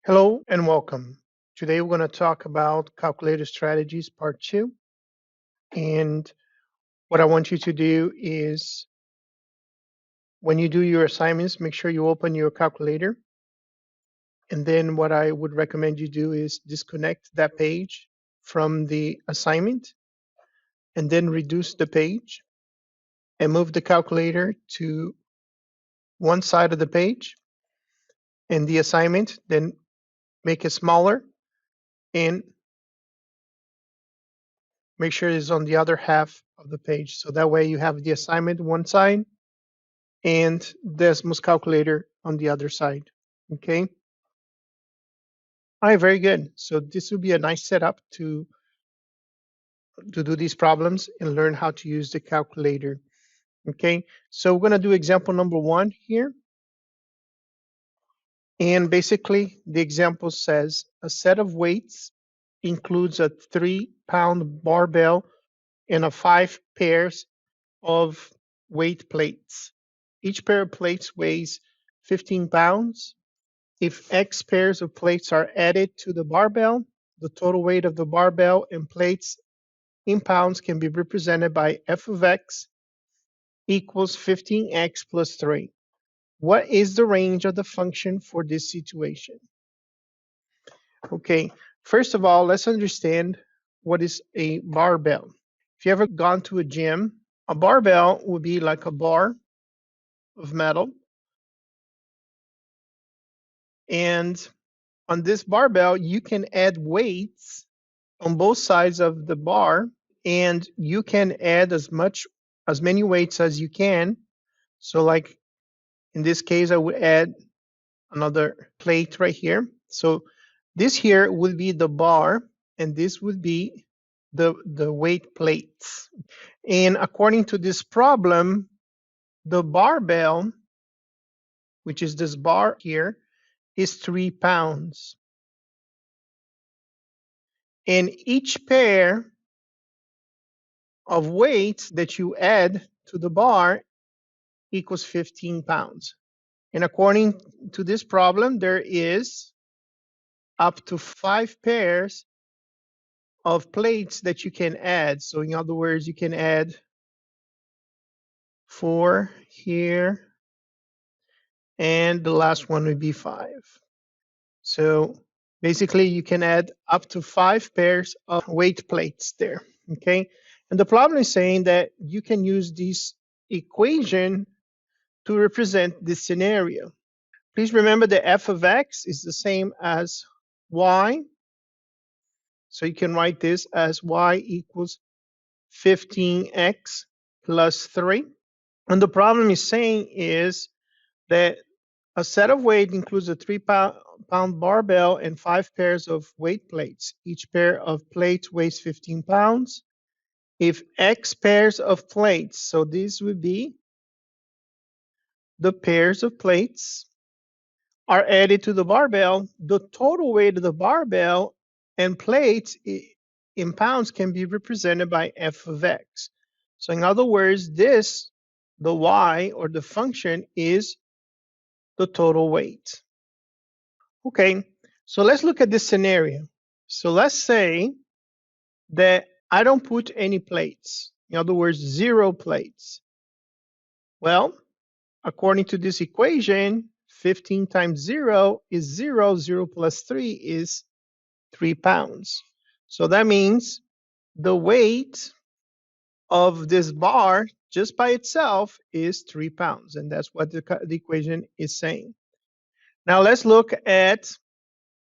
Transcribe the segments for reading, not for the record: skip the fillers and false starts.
Hello and welcome. Today we're going to talk about calculator strategies part 2. And what I want you to do is when you do your assignments, make sure you open your calculator. And then what I would recommend you do is disconnect that page from the assignment and then reduce the page and move the calculator to one side of the page and the assignment, then make it smaller and make sure it's on the other half of the page. So that way you have the assignment one side and Desmos calculator on the other side. Okay. All right, very good. So this will be a nice setup to do these problems and learn how to use the calculator. Okay, so we're going to do example number 1 here. And basically the example says a set of weights includes a 3-pound barbell and a 5 pairs of weight plates. Each pair of plates weighs 15 pounds. If X pairs of plates are added to the barbell, the total weight of the barbell and plates in pounds can be represented by f of x equals 15x plus 3. What is the range of the function for this situation? Okay, first of all, let's understand what is a barbell. If you ever gone to a gym, a barbell would be like a bar of metal. And on this barbell, you can add weights on both sides of the bar, and you can add as many weights as you can. So like in this case, I would add another plate right here. So this here would be the bar, and this would be the weight plates. And according to this problem, the barbell, which is this bar here, is 3 pounds. And each pair of weights that you add to the bar equals 15 pounds. And according to this problem, there is up to 5 pairs of plates that you can add. So in other words, you can add 4 here, and the last one would be 5. So basically you can add up to 5 pairs of weight plates there, okay? And the problem is saying that you can use this equation to represent this scenario. Please remember that f of x is the same as y. So you can write this as y equals 15x plus 3. And the problem is saying is that a set of weight includes a 3-pound barbell and 5 pairs of weight plates. Each pair of plates weighs 15 pounds. If x pairs of plates, so these would be the pairs of plates, are added to the barbell, the total weight of the barbell and plates in pounds can be represented by f of x. So in other words, this, the y or the function, is the total weight. Okay, so let's look at this scenario. So let's say that I don't put any plates. In other words, 0 plates. Well, according to this equation, 15 times 0 is 0. 0 plus 3 is 3 pounds. So that means the weight of this bar just by itself is 3 pounds. And that's what the equation is saying. Now let's look at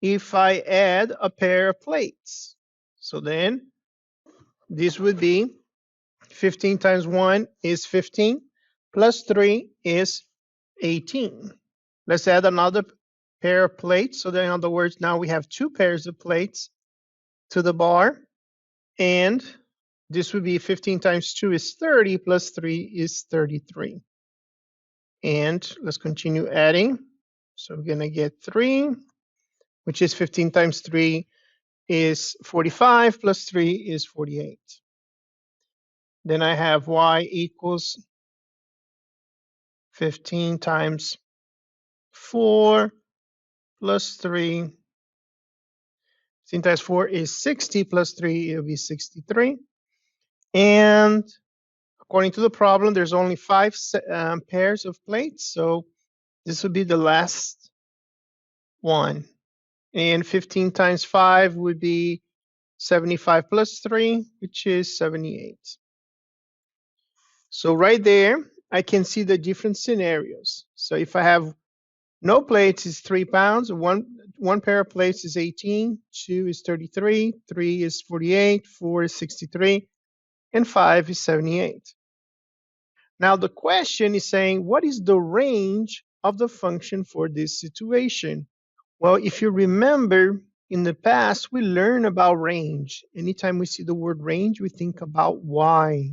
if I add a pair of plates. So then this would be 15 times 1 is 15 plus 3 is 18. Let's add another pair of plates. So then in other words, now we have 2 pairs of plates to the bar. And this would be 15 times 2 is 30 plus 3 is 33. And let's continue adding. So we're going to get 3, which is 15 times 3 is 45 plus 3 is 48. Then I have y equals 15 times 4 plus 3 16 times 4 is 60 plus 3, it'll be 63. And according to the problem, there's only 5 pairs of plates, so this would be the last one. And 15 times 5 would be 75 plus 3, which is 78. So right there, I can see the different scenarios. So if I have no plates, it's 3 pounds. One pair of plates is 18. 2 is 33. 3 is 48. 4 is 63. And 5 is 78. Now the question is saying, what is the range of the function for this situation? Well, if you remember, in the past, we learned about range. Anytime we see the word range, we think about y.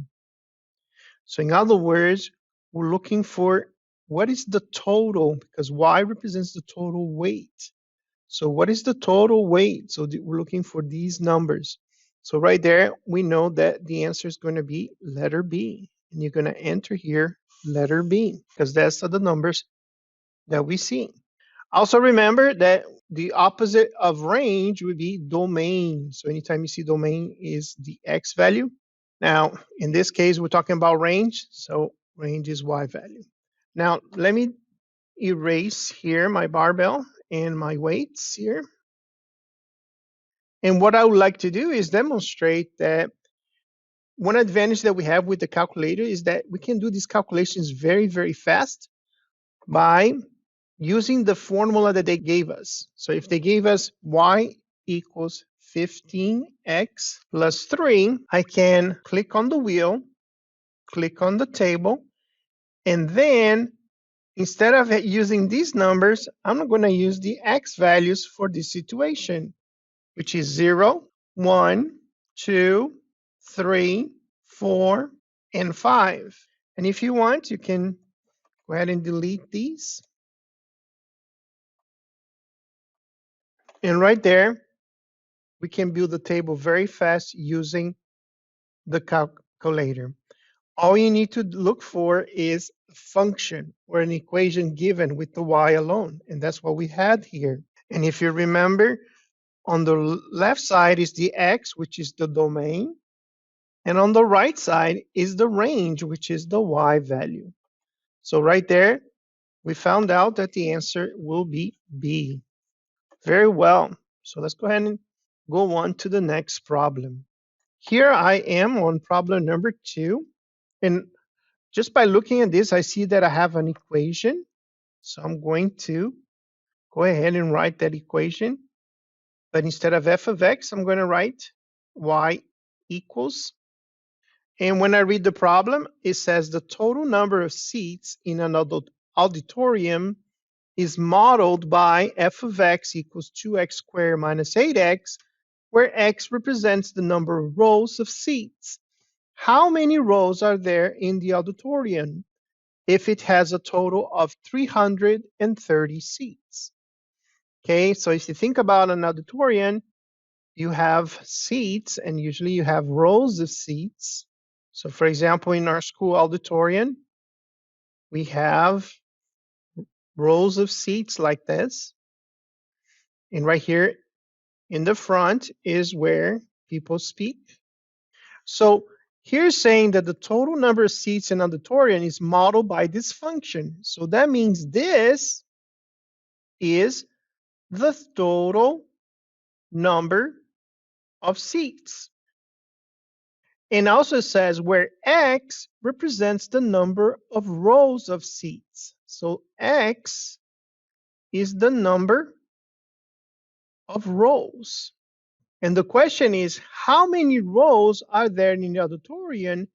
So in other words, we're looking for what is the total, because y represents the total weight. So what is the total weight? So we're looking for these numbers. So right there, we know that the answer is going to be letter B. And you're going to enter here letter B, because that's the numbers that we see. Also remember that the opposite of range would be domain. So anytime you see domain is the x value. Now, in this case, we're talking about range. So range is y value. Now, let me erase here my barbell and my weights here. And what I would like to do is demonstrate that one advantage that we have with the calculator is that we can do these calculations very, very fast by using the formula that they gave us. So if they gave us y equals 15x plus 3, I can click on the wheel, click on the table, and then instead of using these numbers, I'm going to use the x values for this situation, which is 0, 1, 2, 3, 4, and 5. And if you want, you can go ahead and delete these. And right there, we can build a table very fast using the calculator. All you need to look for is a function or an equation given with the y alone. And that's what we had here. And if you remember, on the left side is the x, which is the domain. And on the right side is the range, which is the y value. So right there, we found out that the answer will be B. Very well. So let's go ahead and go on to the next problem. Here I am on problem number 2. And just by looking at this, I see that I have an equation. So I'm going to go ahead and write that equation. But instead of f of x, I'm going to write y equals. And when I read the problem, it says the total number of seats in an auditorium is modeled by f of x equals 2x squared minus 8x, where x represents the number of rows of seats. How many rows are there in the auditorium if it has a total of 330 seats? Okay, so if you think about an auditorium, you have seats, and usually you have rows of seats. So for example, in our school auditorium, we have rows of seats like this. And right here in the front is where people speak. So here's saying that the total number of seats in an auditorium is modeled by this function. So that means this is the total number of seats. And also says where x represents the number of rows of seats. So x is the number of rows. And the question is, how many rows are there in the auditorium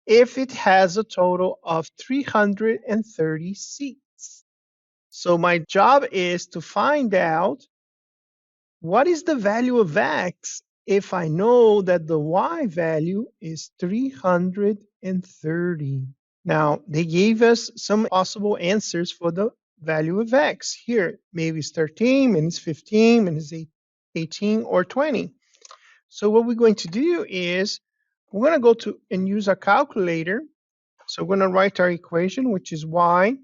if it has a total of 330 seats? So my job is to find out what is the value of x if I know that the y value is 330. Now, they gave us some possible answers for the value of x. Here, maybe it's 13, maybe it's 15, maybe it's 18, or 20. So what we're going to do is we're going to go to and use a calculator. So we're going to write our equation, which is y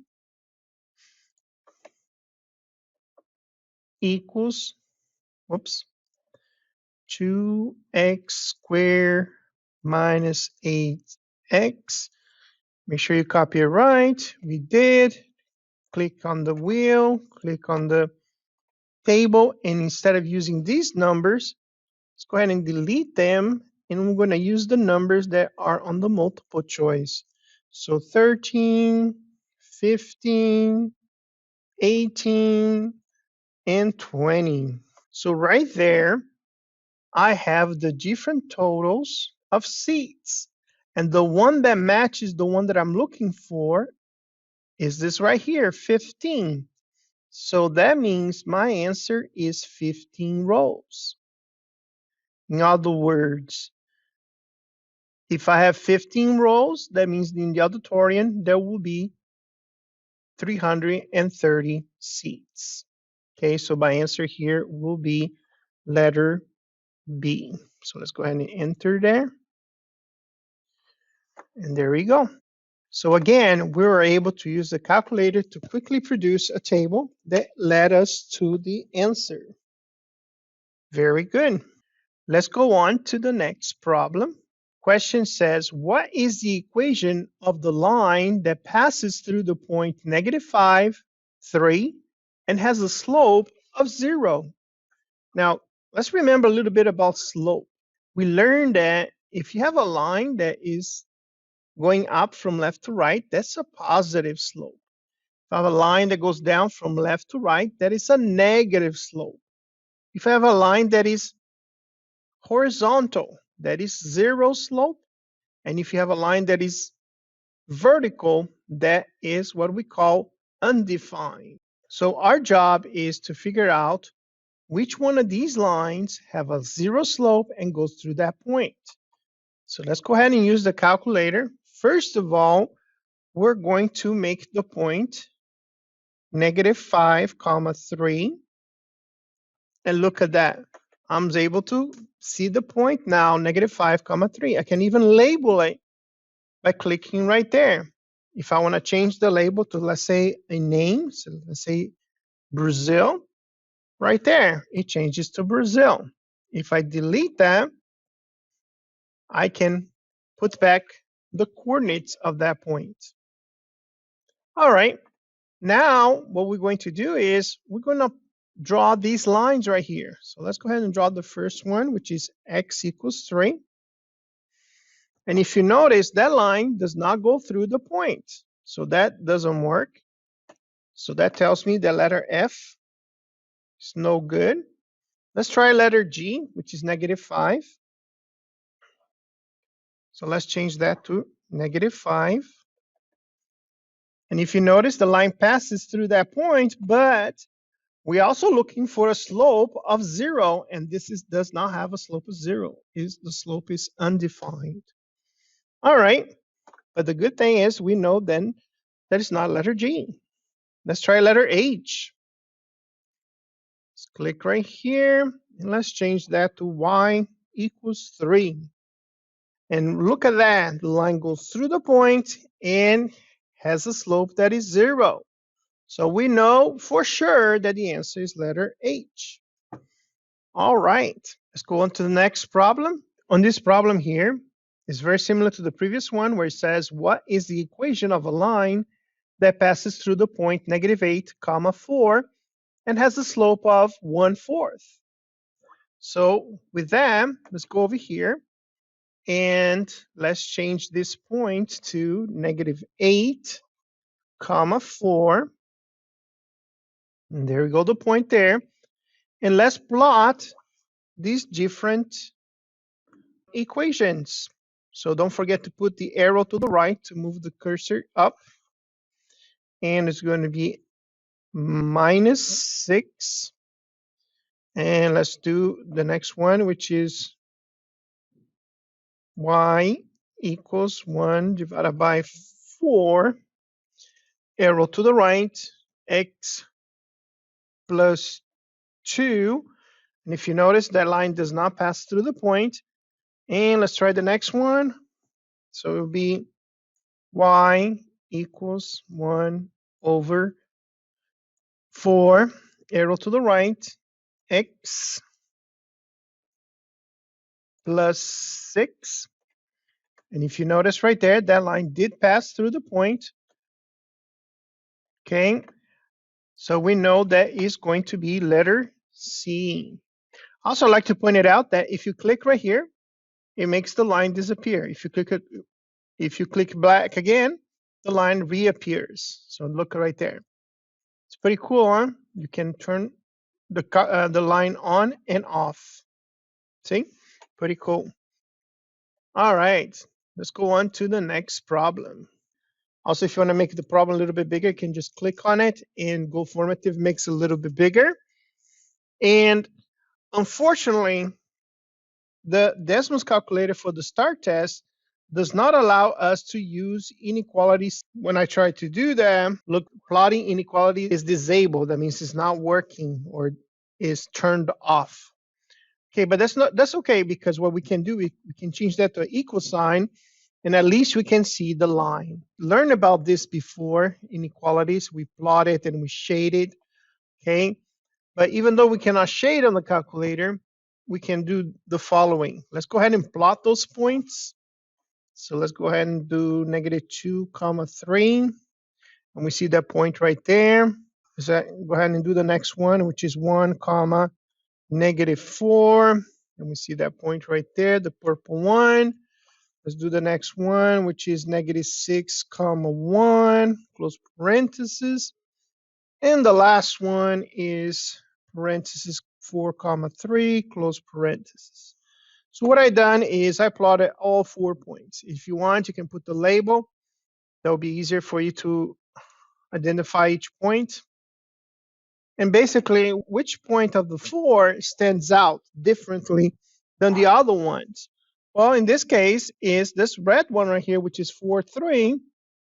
equals, whoops, 2x squared minus 8x. Make sure you copy it right. We did. Click on the wheel, click on the table, and instead of using these numbers, let's go ahead and delete them, and we're going to use the numbers that are on the multiple choice. So 13, 15, 18, and 20. So right there, I have the different totals of seats. And the one that matches the one that I'm looking for is this right here, 15. So that means my answer is 15 rows. In other words, if I have 15 rows, that means in the auditorium, there will be 330 seats. Okay, so my answer here will be letter B. So let's go ahead and enter there. And there we go. So again, we were able to use the calculator to quickly produce a table that led us to the answer. Very good. Let's go on to the next problem. Question says, what is the equation of the line that passes through the point -5, 3, and has a slope of 0? Now, let's remember a little bit about slope. We learned that if you have a line that is going up from left to right, that's a positive slope. If I have a line that goes down from left to right, that is a negative slope. If I have a line that is horizontal, that is 0 slope. And if you have a line that is vertical, that is what we call undefined. So our job is to figure out which one of these lines have a 0 slope and goes through that point. So let's go ahead and use the calculator. First of all, we're going to make the point -5, 3. And look at that. I'm able to see the point now, -5, 3. I can even label it by clicking right there. If I want to change the label to, let's say, a name, so let's say Brazil, right there, it changes to Brazil. If I delete that, I can put back the coordinates of that point. All right, now what we're going to do is we're going to draw these lines right here. So let's go ahead and draw the first one, which is x equals 3. And if you notice, that line does not go through the point. So that doesn't work. So that tells me that letter F is no good. Let's try letter G, which is -5. So let's change that to -5. And if you notice, the line passes through that point, but we're also looking for a slope of 0, and this does not have a slope of 0. The slope is undefined. All right, but the good thing is we know then that it's not letter G. Let's try letter H. Let's click right here, and let's change that to y equals 3. And look at that, the line goes through the point and has a slope that is 0. So we know for sure that the answer is letter H. All right, let's go on to the next problem. On this problem here, it's very similar to the previous one where it says, what is the equation of a line that passes through the point -8, 4, and has a slope of 1/4? So with that, let's go over here and let's change this point to -8, 4. And there we go, the point there. And let's plot these different equations. So don't forget to put the arrow to the right to move the cursor up. And it's going to be -6. And let's do the next one, which is y equals 1 divided by 4. Arrow to the right, x plus 2. And if you notice, that line does not pass through the point. And let's try the next one. So it will be y equals 1 over 4. Arrow to the right, x plus 6. And if you notice right there, that line did pass through the point. Okay, so we know that is going to be letter C. Also, I'd like to point it out that if you click right here, it makes the line disappear. If you click black again, the line reappears. So look right there. It's pretty cool, huh? You can turn the line on and off. See? Pretty cool. All right, let's go on to the next problem. Also, if you want to make the problem a little bit bigger, you can just click on it and go formative makes it a little bit bigger. And unfortunately, the Desmos calculator for the Staar test does not allow us to use inequalities. When I try to do that, look, plotting inequality is disabled. That means it's not working or is turned off. Okay, but that's okay, because what we can do, we can change that to an equal sign, and at least we can see the line. Learn about this before, inequalities. We plot it and we shade it, okay? But even though we cannot shade on the calculator, we can do the following. Let's go ahead and plot those points. So let's go ahead and do -2, 3, and we see that point right there. Let's go ahead and do the next one, which is 1, -4, and we see that point right there, the purple one. Let's do the next one, which is -6, 1, close parentheses. And the last one is parentheses 4, 3, close parentheses. So what I done is I plotted all 4 points. If you want, you can put the label. That will be easier for you to identify each point. And basically, which point of the 4 stands out differently than the other ones? Well, in this case, is this red one right here, which is 4, 3.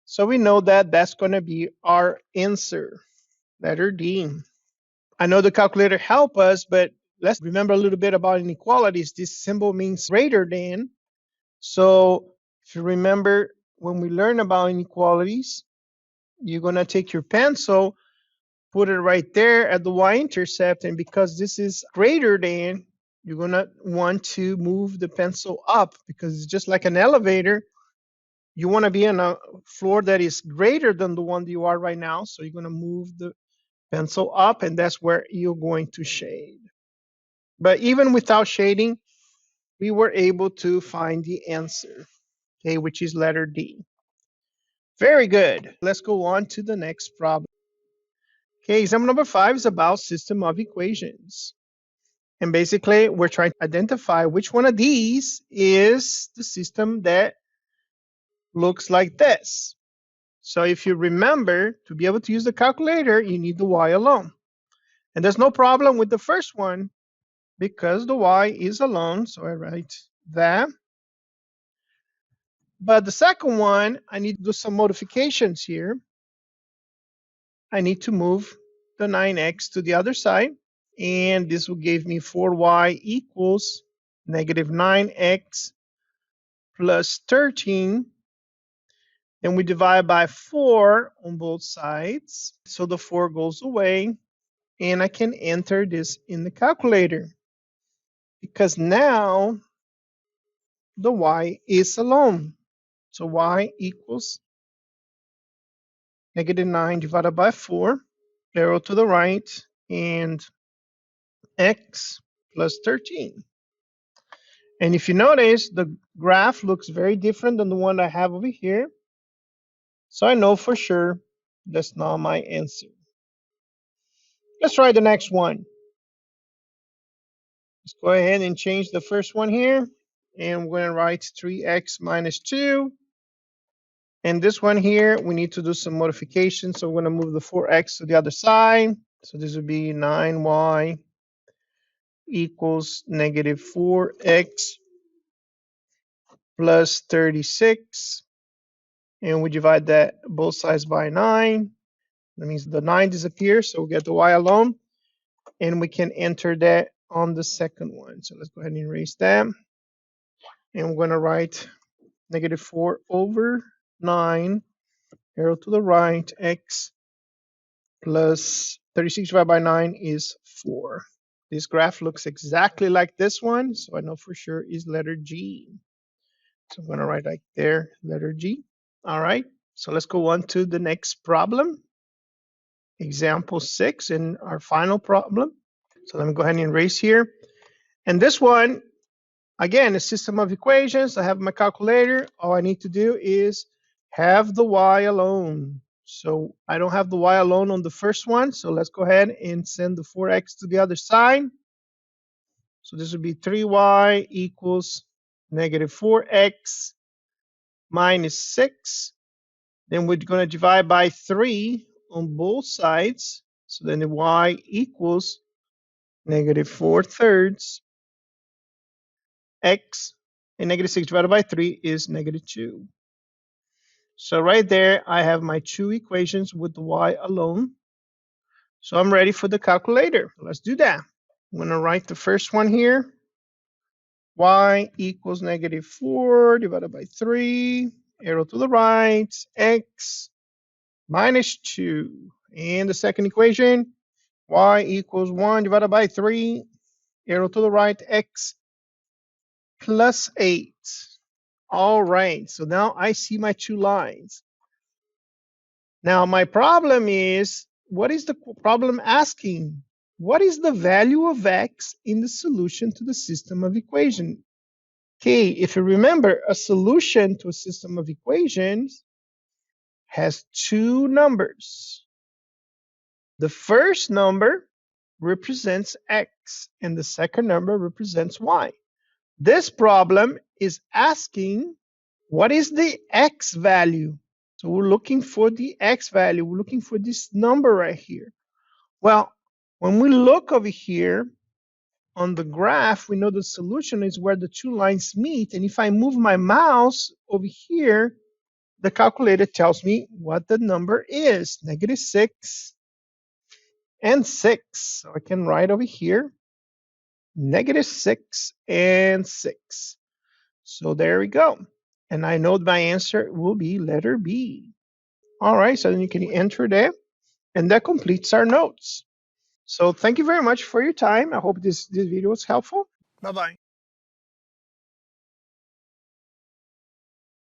So we know that that's going to be our answer, letter D. I know the calculator help us, but let's remember a little bit about inequalities. This symbol means greater than. So if you remember, when we learn about inequalities, you're going to take your pencil, put it right there at the y-intercept, and because this is greater than, you're going to want to move the pencil up, because it's just like an elevator. You want to be on a floor that is greater than the one that you are right now, so you're going to move the pencil up, and that's where you're going to shade. But even without shading, we were able to find the answer, okay, which is letter D. Very good. Let's go on to the next problem. Okay, example number 5 is about system of equations. And basically, we're trying to identify which one of these is the system that looks like this. So if you remember, to be able to use the calculator, you need the y alone. And there's no problem with the first one because the y is alone. So I write that. But the second one, I need to do some modifications here. I need to move the 9x to the other side. And this will give me 4y equals -9x plus 13. And we divide by 4 on both sides. So the 4 goes away. And I can enter this in the calculator, because now the y is alone. So y equals -9 divided by 4, arrow to the right, and x plus 13. And if you notice, the graph looks very different than the one I have over here. So I know for sure that's not my answer. Let's try the next one. Let's go ahead and change the first one here. And we're going to write 3x minus 2. And this one here, we need to do some modifications. So we're going to move the 4x to the other side. So this would be 9y equals -4x plus 36. And we divide that both sides by 9. That means the 9 disappears, so we get the y alone. And we can enter that on the second one. So let's go ahead and erase that. And we're going to write -4 over 9, arrow to the right, x plus 36 divided by 9 is 4. This graph looks exactly like this one, so I know for sure is letter G. So I'm going to write right there, letter G. All right, so let's go on to the next problem. Example 6 in our final problem. So let me go ahead and erase here. And this one, again, a system of equations. I have my calculator. All I need to do is have the y alone. So I don't have the y alone on the first one. So let's go ahead and send the 4x to the other side. So this would be 3y equals negative 4x minus 6. Then we're going to divide by 3 on both sides. So then the y equals negative 4 thirds x, and negative 6 divided by 3 is negative 2. So right there, I have my two equations with the y alone. So I'm ready for the calculator. Let's do that. I'm going to write the first one here. Y equals negative 4 divided by 3, arrow to the right, x minus 2. And the second equation, y equals 1 divided by 3, arrow to the right, x plus 8. All right, so now I see my two lines. Now my problem is, what is the problem asking? What is the value of x in the solution to the system of equation? Okay, if you remember, a solution to a system of equations has two numbers. The first number represents x, and the second number represents y. This problem is asking, what is the x value? So we're looking for the x value. We're looking for this number right here. Well, when we look over here on the graph, we know the solution is where the two lines meet. And if I move my mouse over here, the calculator tells me what the number is, negative 6 and 6. So I can write over here, negative 6 and 6. So there we go. And I know my answer will be letter B. All right, so then you can enter there. And that completes our notes. So thank you very much for your time. I hope this video was helpful. Bye-bye.